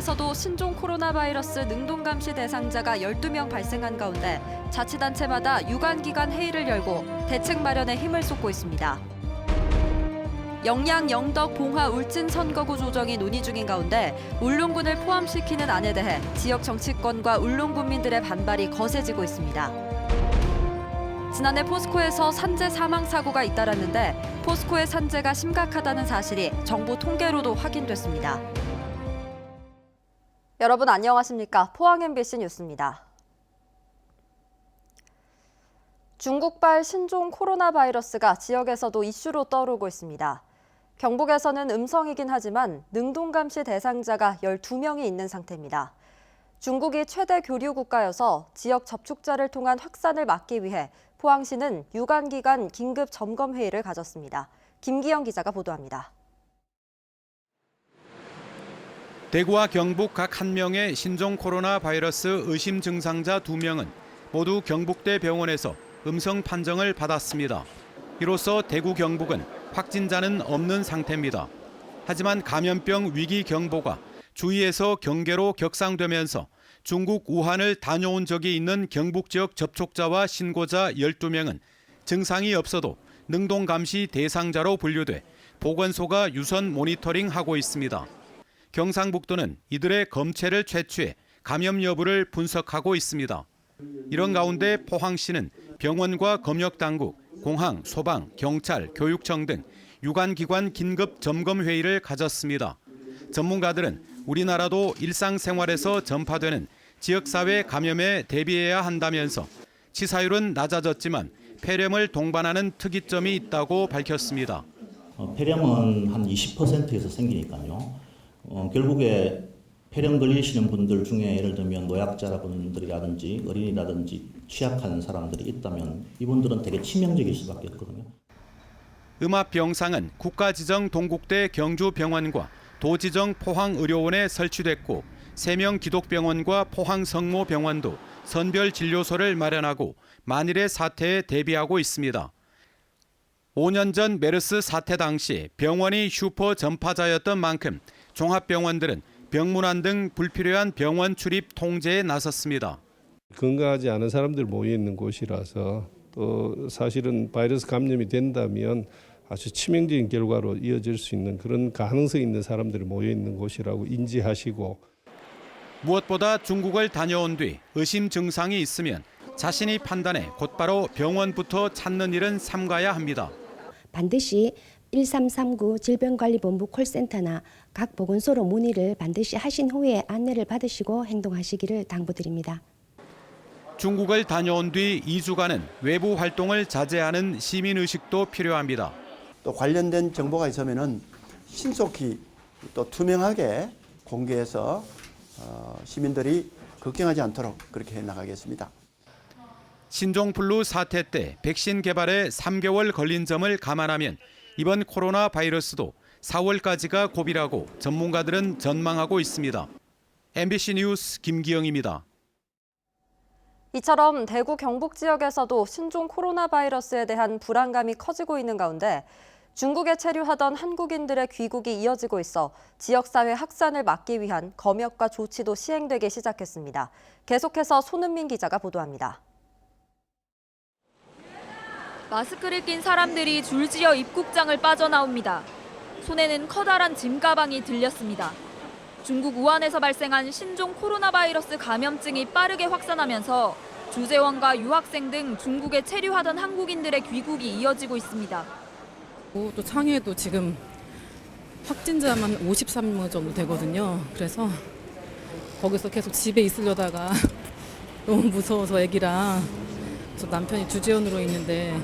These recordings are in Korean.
지역에서도 신종 코로나 바이러스 능동감시 대상자가 12명 발생한 가운데 자치단체마다 유관기관 회의를 열고 대책 마련에 힘을 쏟고 있습니다. 영양, 영덕, 봉화, 울진 선거구 조정이 논의 중인 가운데 울릉군을 포함시키는 안에 대해 지역 정치권과 울릉 군민들의 반발이 거세지고 있습니다. 지난해 포스코에서 산재 사망 사고가 잇따랐는데 포스코의 산재가 심각하다는 사실이 정부 통계로도 확인됐습니다. 여러분 안녕하십니까? 포항 MBC 뉴스입니다. 중국발 신종 코로나 바이러스가 지역에서도 이슈로 떠오르고 있습니다. 경북에서는 음성이긴 하지만 능동감시 대상자가 12명이 있는 상태입니다. 중국이 최대 교류 국가여서 지역 접촉자를 통한 확산을 막기 위해 포항시는 유관기관 긴급 점검 회의를 가졌습니다. 김기영 기자가 보도합니다. 대구와 경북 각 한 명의 신종 코로나 바이러스 의심 증상자 2명은 모두 경북대 병원에서 음성 판정을 받았습니다. 이로써 대구 경북은 확진자는 없는 상태입니다. 하지만 감염병 위기 경보가 주위에서 경계로 격상되면서 중국 우한을 다녀온 적이 있는 경북 지역 접촉자와 신고자 12명은 증상이 없어도 능동감시 대상자로 분류돼 보건소가 유선 모니터링하고 있습니다. 경상북도는 이들의 검체를 채취해 감염 여부를 분석하고 있습니다. 이런 가운데 포항시는 병원과 검역당국, 공항, 소방, 경찰, 교육청 등 유관기관 긴급 점검 회의를 가졌습니다. 전문가들은 우리나라도 일상생활에서 전파되는 지역사회 감염에 대비해야 한다면서 치사율은 낮아졌지만 폐렴을 동반하는 특이점이 있다고 밝혔습니다. 폐렴은 한 20%에서 생기니까요. 결국에 폐렴 걸리시는 분들 중에 예를 들면 노약자분들이라든지 어린이라든지 취약한 사람들이 있다면 이분들은 되게 치명적일 수밖에 없거든요. 음압병상은 국가지정 동국대 경주병원과 도지정 포항의료원에 설치됐고 3명 기독병원과 포항성모병원도 선별 진료소를 마련하고 만일의 사태에 대비하고 있습니다. 5년 전 메르스 사태 당시 병원이 슈퍼 전파자였던 만큼 종합병원들은 병문안 등 불필요한 병원 출입 통제에 나섰습니다. 건강하지 않은 사람들 모여 있는 곳이라서 또 사실은 바이러스 감염이 된다면 아주 치명적인 결과로 이어질 수 있는 그런 가능성이 있는 사람들이 모여 있는 곳이라고 인지하시고 무엇보다 중국을 다녀온 뒤 의심 증상이 있으면 자신이 판단해 곧바로 병원부터 찾는 일은 삼가야 합니다. 반드시 1339 질병관리본부 콜센터나 각 보건소로 문의를 반드시 하신 후에 안내를 받으시고 행동하시기를 당부드립니다. 중국을 다녀온 뒤 2주간은 외부 활동을 자제하는 시민의식도 필요합니다. 또 관련된 정보가 있으면은 신속히 또 투명하게 공개해서 시민들이 걱정하지 않도록 그렇게 해나가겠습니다. 신종플루 사태 때 백신 개발에 3개월 걸린 점을 감안하면 이번 코로나 바이러스도 4월까지가 고비라고 전문가들은 전망하고 있습니다. MBC 뉴스 김기영입니다. 이처럼 대구 경북 지역에서도 신종 코로나 바이러스에 대한 불안감이 커지고 있는 가운데 중국에 체류하던 한국인들의 귀국이 이어지고 있어 지역사회 확산을 막기 위한 검역과 조치도 시행되기 시작했습니다. 계속해서 손은민 기자가 보도합니다. 마스크를 낀 사람들이 줄지어 입국장을 빠져나옵니다. 손에는 커다란 짐가방이 들렸습니다. 중국 우한에서 발생한 신종 코로나 바이러스 감염증이 빠르게 확산하면서 주재원과 유학생 등 중국에 체류하던 한국인들의 귀국이 이어지고 있습니다. 또 창해도 지금 확진자만 53명 정도 되거든요. 그래서 거기서 계속 집에 있으려다가 너무 무서워서 애기랑 저 남편이 주재원으로 있는데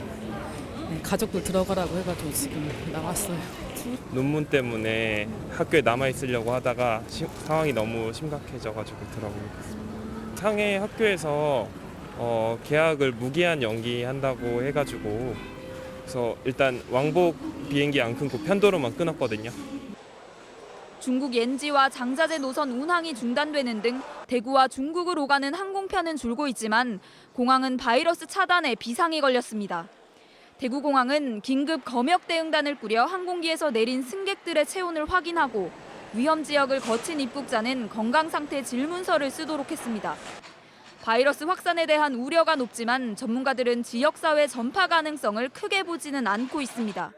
가족들 들어가라고 해가지고 지금 나왔어요. 논문 때문에 학교에 남아있으려고 하다가 상황이 너무 심각해져가지고 들어가고 있습니다. 상해 학교에서 계약을 무기한 연기한다고 해가지고 그래서 일단 왕복 비행기 안 끊고 편도로만 끊었거든요. 중국 옌지와 장자제 노선 운항이 중단되는 등 대구와 중국을 오가는 항공편은 줄고 있지만 공항은 바이러스 차단에 비상이 걸렸습니다. 대구공항은 긴급 검역 대응단을 꾸려 항공기에서 내린 승객들의 체온을 확인하고 위험 지역을 거친 입국자는 건강 상태 질문서를 쓰도록 했습니다. 바이러스 확산에 대한 우려가 높지만 전문가들은 지역사회 전파 가능성을 크게 보지는 않고 있습니다.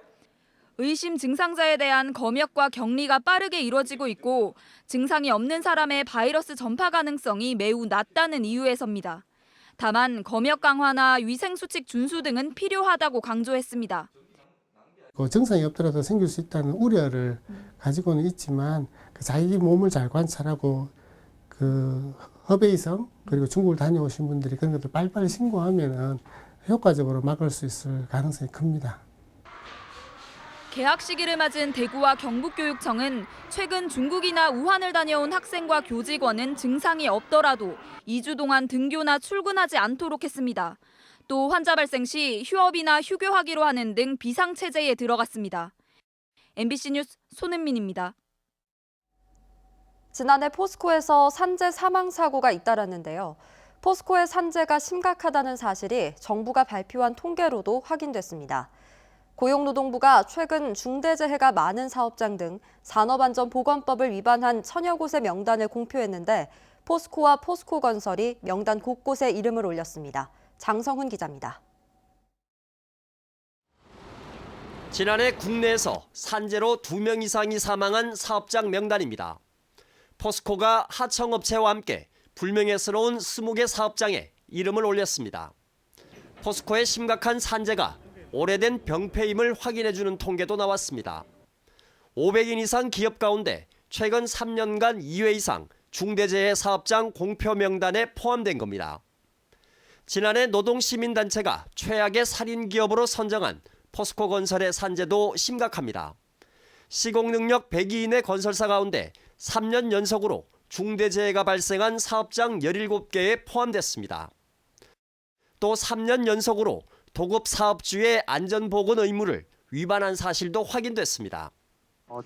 의심 증상자에 대한 검역과 격리가 빠르게 이루어지고 있고 증상이 없는 사람의 바이러스 전파 가능성이 매우 낮다는 이유에서입니다. 다만 검역 강화나 위생수칙 준수 등은 필요하다고 강조했습니다. 증상이 없더라도 생길 수 있다는 우려를 가지고는 있지만 자기 몸을 잘 관찰하고 허베이성 그리고 중국을 다녀오신 분들이 그런 것들 빨리빨리 신고하면은 효과적으로 막을 수 있을 가능성이 큽니다. 개학 시기를 맞은 대구와 경북교육청은 최근 중국이나 우한을 다녀온 학생과 교직원은 증상이 없더라도 2주 동안 등교나 출근하지 않도록 했습니다. 또 환자 발생 시 휴업이나 휴교하기로 하는 등 비상체제에 들어갔습니다. MBC 뉴스 손은민입니다. 지난해 포스코에서 산재 사망 사고가 잇따랐는데요. 포스코의 산재가 심각하다는 사실이 정부가 발표한 통계로도 확인됐습니다. 고용노동부가 최근 중대재해가 많은 사업장 등 산업안전보건법을 위반한 천여 곳의 명단을 공표했는데 포스코와 포스코건설이 명단 곳곳에 이름을 올렸습니다. 장성훈 기자입니다. 지난해 국내에서 산재로 2명 이상이 사망한 사업장 명단입니다. 포스코가 하청업체와 함께 불명예스러운 20개 사업장에 이름을 올렸습니다. 포스코의 심각한 산재가 오래된 병폐임을 확인해주는 통계도 나왔습니다. 500인 이상 기업 가운데 최근 3년간 2회 이상 중대재해 사업장 공표 명단에 포함된 겁니다. 지난해 노동시민단체가 최악의 살인기업으로 선정한 포스코건설의 산재도 심각합니다. 시공능력 102인의 건설사 가운데 3년 연속으로 중대재해가 발생한 사업장 17개에 포함됐습니다. 또 3년 연속으로 도급 사업주의 안전보건 의무를 위반한 사실도 확인됐습니다.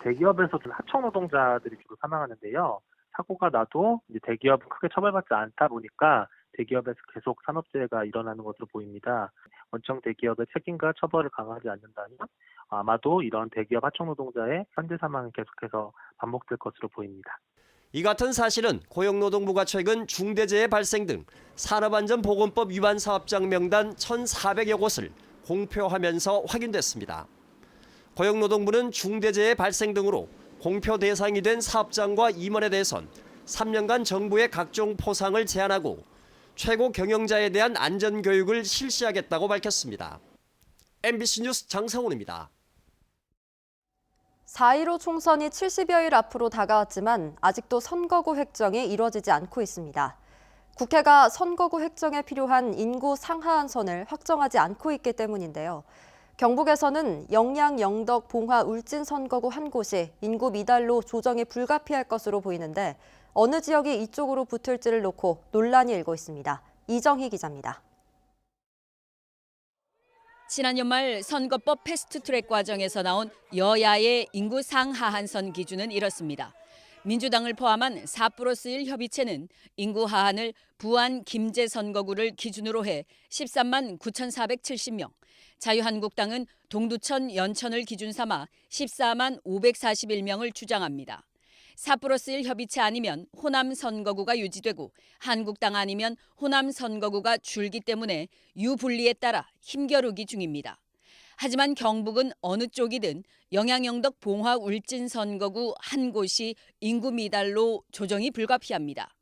대기업에서 하청 노동자들이 주로 사망하는데요. 사고가 나도 이제 대기업은 크게 처벌받지 않다 보니까 대기업에서 계속 산업재해가 일어나는 것으로 보입니다. 원청 대기업의 책임과 처벌을 강화하지 않는다면 아마도 이런 대기업 하청 노동자의 현재 사망은 계속해서 반복될 것으로 보입니다. 이 같은 사실은 고용노동부가 최근 중대재해 발생 등 산업안전보건법 위반 사업장 명단 1,400여 곳을 공표하면서 확인됐습니다. 고용노동부는 중대재해 발생 등으로 공표 대상이 된 사업장과 임원에 대해선 3년간 정부의 각종 포상을 제한하고 최고 경영자에 대한 안전교육을 실시하겠다고 밝혔습니다. MBC 뉴스 장성훈입니다. 4.15 총선이 70여일 앞으로 다가왔지만 아직도 선거구 획정이 이루어지지 않고 있습니다. 국회가 선거구 획정에 필요한 인구 상하한선을 확정하지 않고 있기 때문인데요. 경북에서는 영양, 영덕, 봉화, 울진 선거구 한 곳이 인구 미달로 조정이 불가피할 것으로 보이는데 어느 지역이 이쪽으로 붙을지를 놓고 논란이 일고 있습니다. 이정희 기자입니다. 지난 연말 선거법 패스트트랙 과정에서 나온 여야의 인구 상하한선 기준은 이렇습니다. 민주당을 포함한 4+1 협의체는 인구 하한을 부안 김제 선거구를 기준으로 해 13만 9,470명, 자유한국당은 동두천 연천을 기준 삼아 14만 541명을 주장합니다. 4+1 협의체 아니면 호남 선거구가 유지되고 한국당 아니면 호남 선거구가 줄기 때문에 유분리에 따라 힘겨루기 중입니다. 하지만 경북은 어느 쪽이든 영양, 영덕, 봉화, 울진 선거구 한 곳이 인구 미달로 조정이 불가피합니다.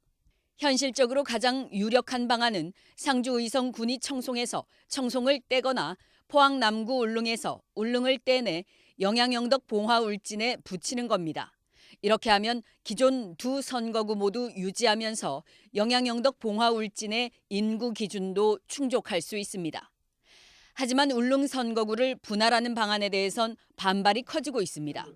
현실적으로 가장 유력한 방안은 상주 의성 군이 청송에서 청송을 떼거나 포항 남구 울릉에서 울릉을 떼내 영양, 영덕, 봉화, 울진에 붙이는 겁니다. 이렇게 하면 기존 두 선거구 모두 유지하면서 영양, 영덕, 봉화, 울진의 인구 기준도 충족할 수 있습니다. 하지만 울릉 선거구를 분할하는 방안에 대해선 반발이 커지고 있습니다.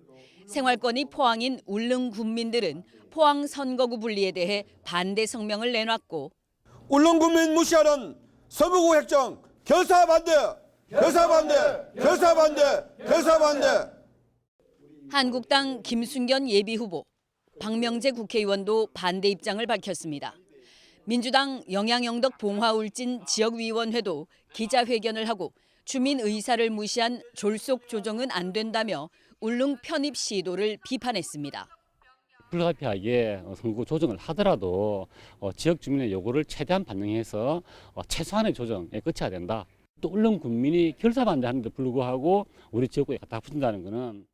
생활권이 포항인 울릉 군민들은 포항 선거구 분리에 대해 반대 성명을 내놨고 울릉 군민 무시하는 서부구 획정 결사 반대! 결사 반대! 결사 반대! 결사 반대! 한국당 김순견 예비후보, 박명재 국회의원도 반대 입장을 밝혔습니다. 민주당 영양, 영덕, 봉화, 울진 지역위원회도 기자회견을 하고 주민 의사를 무시한 졸속 조정은 안 된다며 울릉 편입 시도를 비판했습니다. 불가피하게 선거 조정을 하더라도 지역 주민의 요구를 최대한 반영해서 최소한의 조정에 그쳐야 된다. 또 울릉 군민이 결사반대하는데 불구하고 우리 지역구에 갖다 붙인다는 것은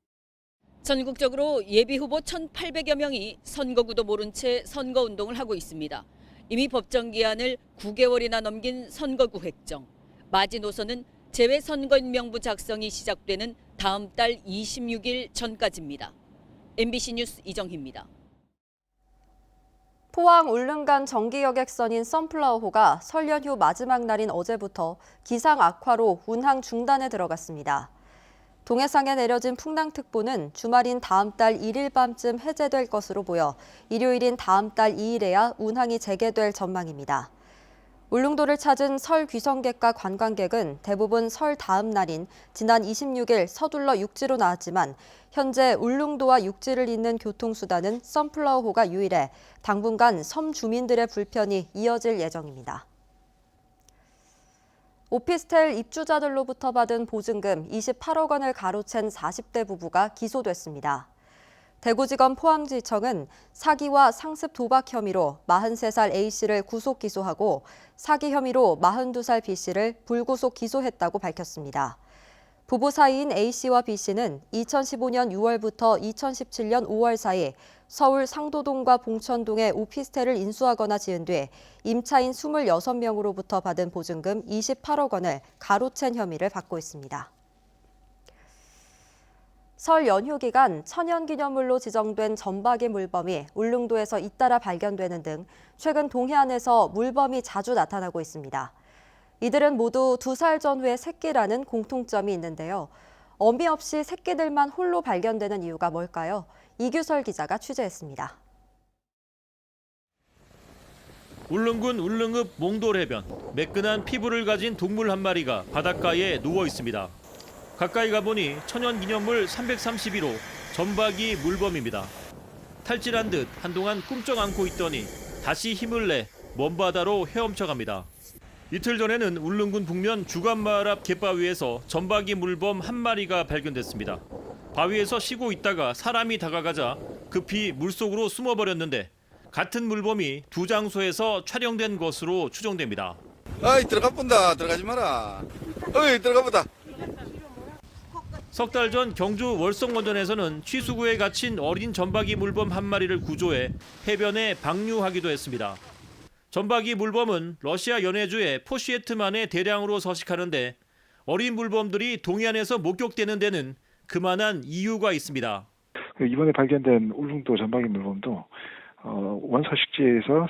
전국적으로 예비후보 1,800여 명이 선거구도 모른 채 선거운동을 하고 있습니다. 이미 법정 기한을 9개월이나 넘긴 선거구 획정. 마지노선은 재외선거인명부 작성이 시작되는 다음 달 26일 전까지입니다. MBC 뉴스 이정희입니다. 포항 울릉간 정기여객선인 선플라워호가 설 연휴 마지막 날인 어제부터 기상 악화로 운항 중단에 들어갔습니다. 동해상에 내려진 풍랑특보는 주말인 다음 달 1일 밤쯤 해제될 것으로 보여 일요일인 다음 달 2일에야 운항이 재개될 전망입니다. 울릉도를 찾은 설 귀성객과 관광객은 대부분 설 다음 날인 지난 26일 서둘러 육지로 나왔지만 현재 울릉도와 육지를 잇는 교통수단은 선플라워호가 유일해 당분간 섬 주민들의 불편이 이어질 예정입니다. 오피스텔 입주자들로부터 받은 보증금 28억 원을 가로챈 40대 부부가 기소됐습니다. 대구지검 포항지청은 사기와 상습 도박 혐의로 43살 A씨를 구속 기소하고 사기 혐의로 42살 B씨를 불구속 기소했다고 밝혔습니다. 부부 사이인 A씨와 B씨는 2015년 6월부터 2017년 5월 사이 서울 상도동과 봉천동에 오피스텔을 인수하거나 지은 뒤 임차인 26명으로부터 받은 보증금 28억 원을 가로챈 혐의를 받고 있습니다. 설 연휴 기간 천연기념물로 지정된 점박이 물범이 울릉도에서 잇따라 발견되는 등 최근 동해안에서 물범이 자주 나타나고 있습니다. 이들은 모두 2살 전후의 새끼라는 공통점이 있는데요. 어미 없이 새끼들만 홀로 발견되는 이유가 뭘까요? 이규설 기자가 취재했습니다. 울릉군 울릉읍 몽돌해변, 매끈한 피부를 가진 동물 한 마리가 바닷가에 누워 있습니다. 가까이 가보니 천연기념물 331호 점박이 물범입니다. 탈진한 듯 한동안 꿈쩍 않고 있더니 다시 힘을 내 먼바다로 헤엄쳐갑니다. 이틀 전에는 울릉군 북면 주간마을 앞 갯바위에서 점박이 물범 한 마리가 발견됐습니다. 바위에서 쉬고 있다가 사람이 다가가자 급히 물속으로 숨어버렸는데 같은 물범이 두 장소에서 촬영된 것으로 추정됩니다. 어이 들어가 본다. 들어가지 마라. 어이 들어가 보다. 석 달 전 경주 월성원전에서는 취수구에 갇힌 어린 점박이 물범 한 마리를 구조해 해변에 방류하기도 했습니다. 점박이 물범은 러시아 연해주의 포시에트만에 대량으로 서식하는데 어린 물범들이 동해안에서 목격되는 데는 그만한 이유가 있습니다. 이번에 발견된 울릉도 점박이 물범도 원서식지에서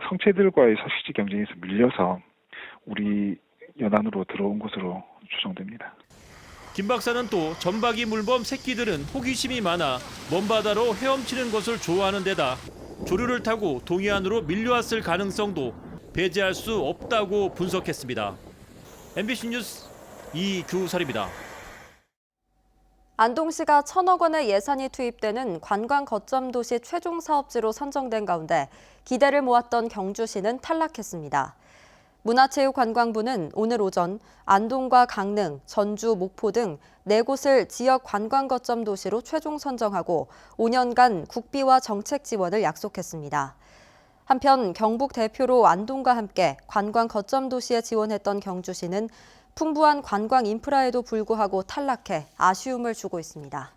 성체들과의 서식지 경쟁에서 밀려서 우리 연안으로 들어온 것으로 추정됩니다. 김 박사는 또 점박이 물범 새끼들은 호기심이 많아 먼바다로 헤엄치는 것을 좋아하는 데다 조류를 타고 동해안으로 밀려왔을 가능성도 배제할 수 없다고 분석했습니다. MBC 뉴스 이규설입니다. 안동시가 1,000억 원의 예산이 투입되는 관광 거점 도시 최종 사업지로 선정된 가운데 기대를 모았던 경주시는 탈락했습니다. 문화체육관광부는 오늘 오전 안동과 강릉, 전주, 목포 등 4곳을 지역 관광 거점 도시로 최종 선정하고 5년간 국비와 정책 지원을 약속했습니다. 한편 경북 대표로 안동과 함께 관광 거점 도시에 지원했던 경주시는 풍부한 관광 인프라에도 불구하고 탈락해 아쉬움을 주고 있습니다.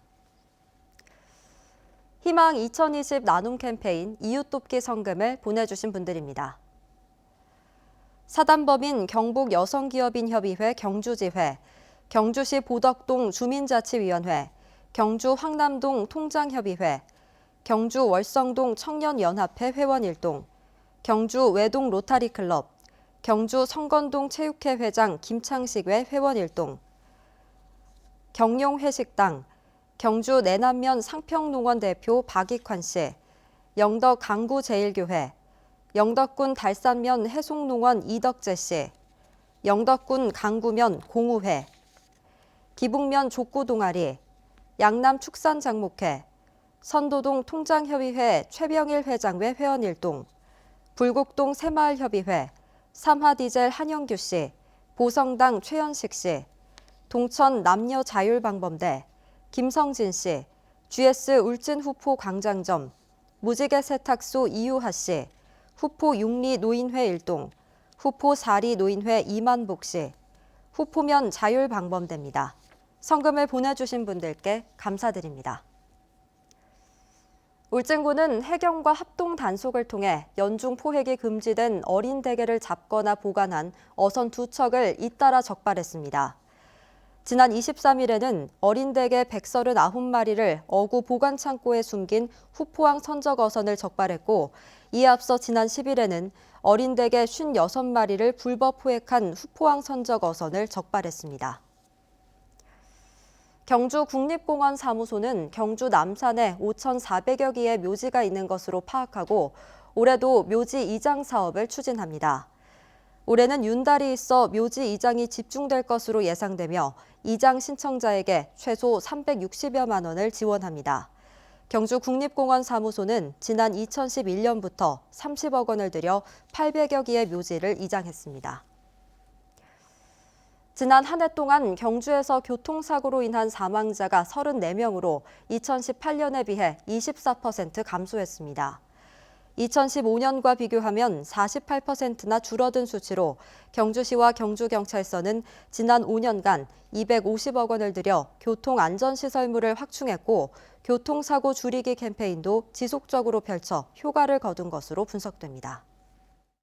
희망 2020 나눔 캠페인 이웃 돕기 성금을 보내주신 분들입니다. 사단법인 경북여성기업인협의회 경주지회, 경주시 보덕동 주민자치위원회, 경주 황남동 통장협의회, 경주 월성동 청년연합회 회원일동, 경주 외동 로타리클럽, 경주 성건동 체육회 회장 김창식회 회원일동, 경룡회식당, 경주 내남면 상평농원 대표 박익환 씨, 영덕 강구제일교회, 영덕군 달산면 해송농원 이덕재 씨, 영덕군 강구면 공우회, 기북면 족구동아리, 양남 축산장목회, 선도동 통장협의회 최병일 회장회 회원일동, 불곡동 새마을협의회, 삼화디젤 한영규 씨, 보성당 최현식 씨, 동천 남녀자율방범대, 김성진 씨, GS 울진후포 광장점, 무지개 세탁소 이유하 씨, 후포 6리 노인회 1동, 후포 4리 노인회 이만복 씨, 후포면 자율방범대입니다. 성금을 보내주신 분들께 감사드립니다. 울진군은 해경과 합동 단속을 통해 연중 포획이 금지된 어린 대게를 잡거나 보관한 어선 2척을 잇따라 적발했습니다. 지난 23일에는 어린 대게 139마리를 어구 보관 창고에 숨긴 후포항 선적 어선을 적발했고, 이에 앞서 지난 10일에는 어린 대게 56마리를 불법 포획한 후포항 선적 어선을 적발했습니다. 경주 국립공원 사무소는 경주 남산에 5,400여 개의 묘지가 있는 것으로 파악하고 올해도 묘지 이장 사업을 추진합니다. 올해는 윤달이 있어 묘지 이장이 집중될 것으로 예상되며 이장 신청자에게 최소 360여만 원을 지원합니다. 경주 국립공원 사무소는 지난 2011년부터 30억 원을 들여 800여 개의 묘지를 이장했습니다. 지난 한 해 동안 경주에서 교통사고로 인한 사망자가 34명으로 2018년에 비해 24% 감소했습니다. 2015년과 비교하면 48%나 줄어든 수치로 경주시와 경주경찰서는 지난 5년간 250억 원을 들여 교통안전시설물을 확충했고, 교통사고 줄이기 캠페인도 지속적으로 펼쳐 효과를 거둔 것으로 분석됩니다.